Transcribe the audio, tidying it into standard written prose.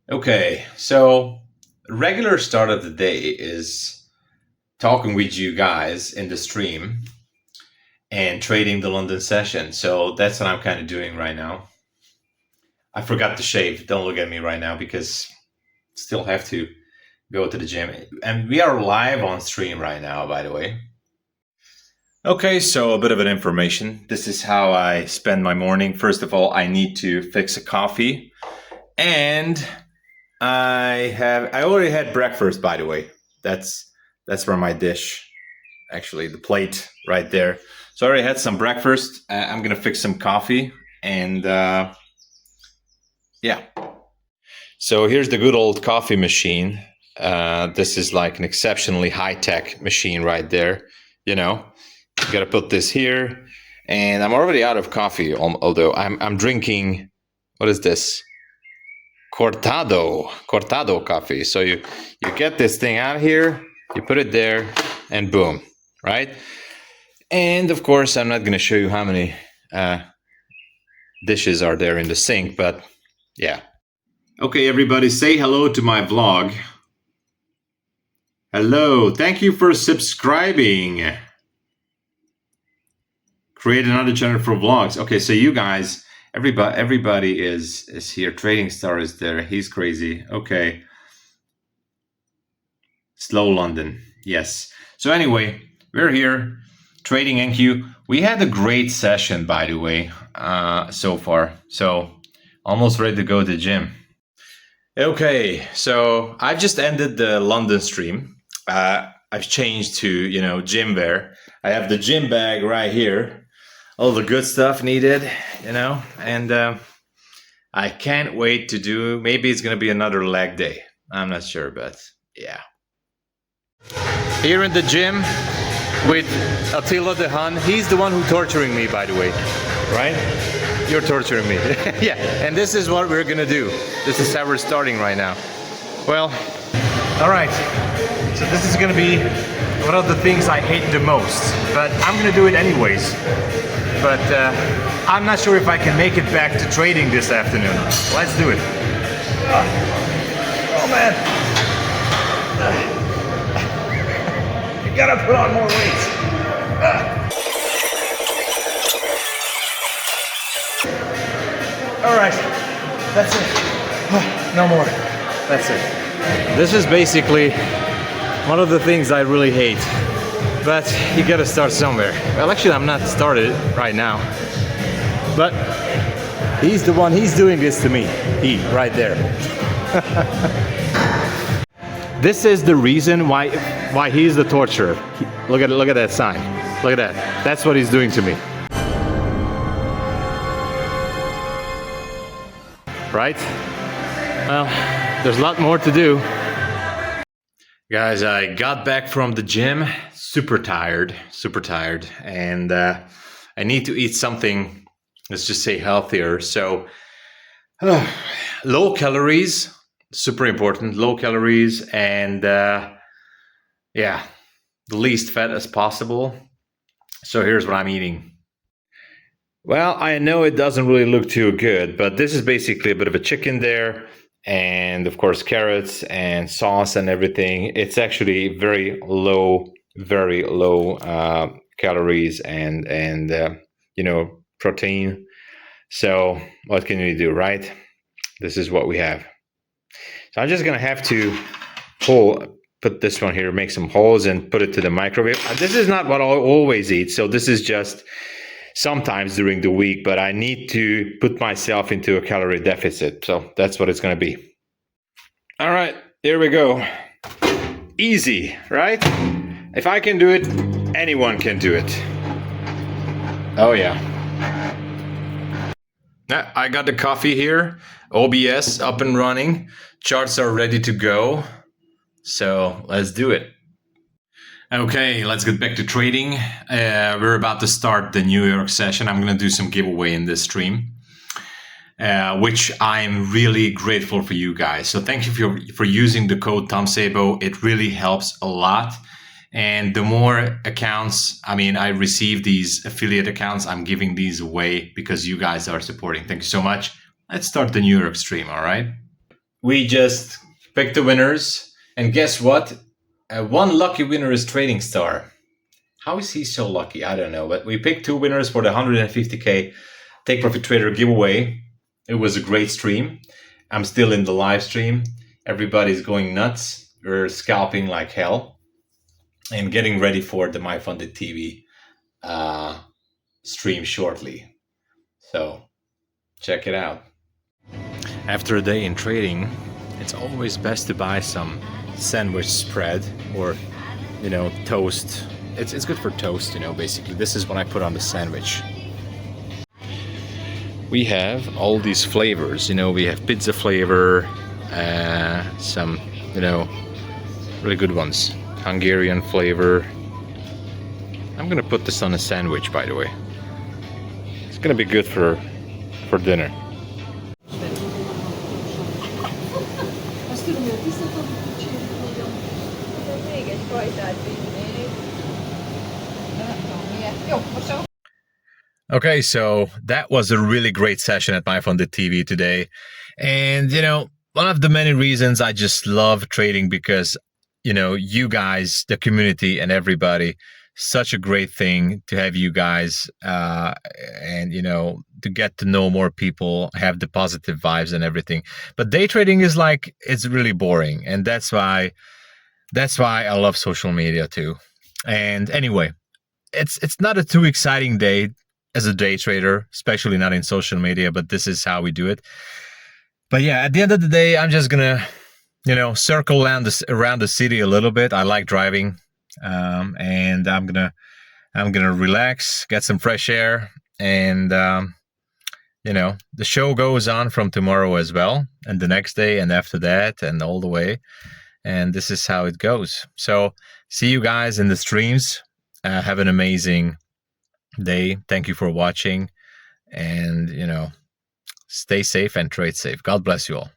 Okay, so regular start of the day is talking with you guys in the stream and trading the London session. So that's what I'm kind of doing right now. I forgot to shave. Don't look at me right now because still have to go to the gym. And we are live on stream right now, by the way. Okay, so a bit of an information. This is how I spend my morning. First of all, I need to fix a coffee and I already had breakfast, by the way. That's for my dish, actually, the plate right there. So I already had some breakfast. I'm gonna fix some coffee, and yeah. So here's the good old coffee machine. This is like an exceptionally high-tech machine right there. You know, you gotta put this here, and I'm already out of coffee. Although I'm drinking, what is this? Cortado coffee. So you get this thing out here, you put it there, and boom, right? And of course, I'm not going to show you how many dishes are there in the sink, but yeah. Okay, everybody, say hello to my vlog. Hello, thank you for subscribing. Create another channel for vlogs. Okay, so you guys, everybody is here. Trading Star is there. He's crazy. Okay. Slow London. Yes. So anyway, we're here. Trading NQ. We had a great session, by the way, so far. So almost ready to go to the gym. Okay, so I've just ended the London stream. I've changed to, gym wear. I have the gym bag right here. All the good stuff needed, and I can't wait to do, maybe it's going to be another leg day. I'm not sure, but yeah. Here in the gym with Attila the Hun. He's the one who's torturing me, by the way, right? You're torturing me. Yeah, and this is what we're going to do. This is how we're starting right now. Well, all right. So this is going to be one of the things I hate the most, but I'm going to do it anyways. But I'm not sure if I can make it back to trading this afternoon. Let's do it. Oh man. You gotta put on more weight. All right, that's it. No more. That's it. This is basically one of the things I really hate. But you gotta start somewhere. Well, actually, I'm not started right now. But he's the one, he's doing this to me. He, right there. This is the reason why he's the torturer. Look at that sign. Look at that. That's what he's doing to me. Right? Well, there's a lot more to do. Guys, I got back from the gym, super tired, and I need to eat something, let's just say healthier. So, low calories, super important, low calories, and yeah, the least fat as possible. So here's what I'm eating. Well, I know it doesn't really look too good, but this is basically a bit of a chicken there. And of course, carrots and sauce and everything. It's actually very low calories and protein. So what can we do, right? This is what we have. So I'm just gonna have to put this one here, make some holes, and put it to the microwave. This is not what I always eat. So this is just sometimes during the week, but I need to put myself into a calorie deficit. So that's what it's going to be. All right, here we go. Easy, right? If I can do it, anyone can do it. Oh yeah. I got the coffee here. OBS up and running. Charts are ready to go. So let's do it. Okay, let's get back to trading. We're about to start the New York session. I'm going to do some giveaway in this stream, which I'm really grateful for you guys. So thank you for using the code TomSabo. It really helps a lot. And the more accounts, I receive these affiliate accounts, I'm giving these away because you guys are supporting. Thank you so much. Let's start the New York stream, all right? we just picked the winners, and guess what? One lucky winner is Trading Star. How is he so lucky? I don't know, but we picked two winners for the 150k Take Profit Trader giveaway. It was a great stream. I'm still in the live stream. Everybody's going nuts. We're scalping like hell and getting ready for the MyFunded TV stream shortly. So check it out. After a day in trading, it's always best to buy some sandwich spread or, toast. It's good for toast, basically. This is what I put on the sandwich. We have all these flavors, we have pizza flavor, some, really good ones. Hungarian flavor. I'm gonna put this on a sandwich, by the way. It's gonna be good for dinner. Okay, so that was a really great session at MyFunded TV today. And, one of the many reasons I just love trading because, you guys, the community and everybody, such a great thing to have you guys and, to get to know more people, have the positive vibes and everything. But day trading is it's really boring. And that's why I love social media too. And anyway, it's not a too exciting day as a day trader, especially not in social media, but this is how we do it. But yeah, at the end of the day, I'm just gonna, circle around the city a little bit. I like driving, and I'm gonna relax, get some fresh air, and the show goes on from tomorrow as well, and the next day, and after that, and all the way. And this is how it goes. So see you guys in the streams. Have an amazing day. Thank you for watching, and stay safe and trade safe. God bless you all.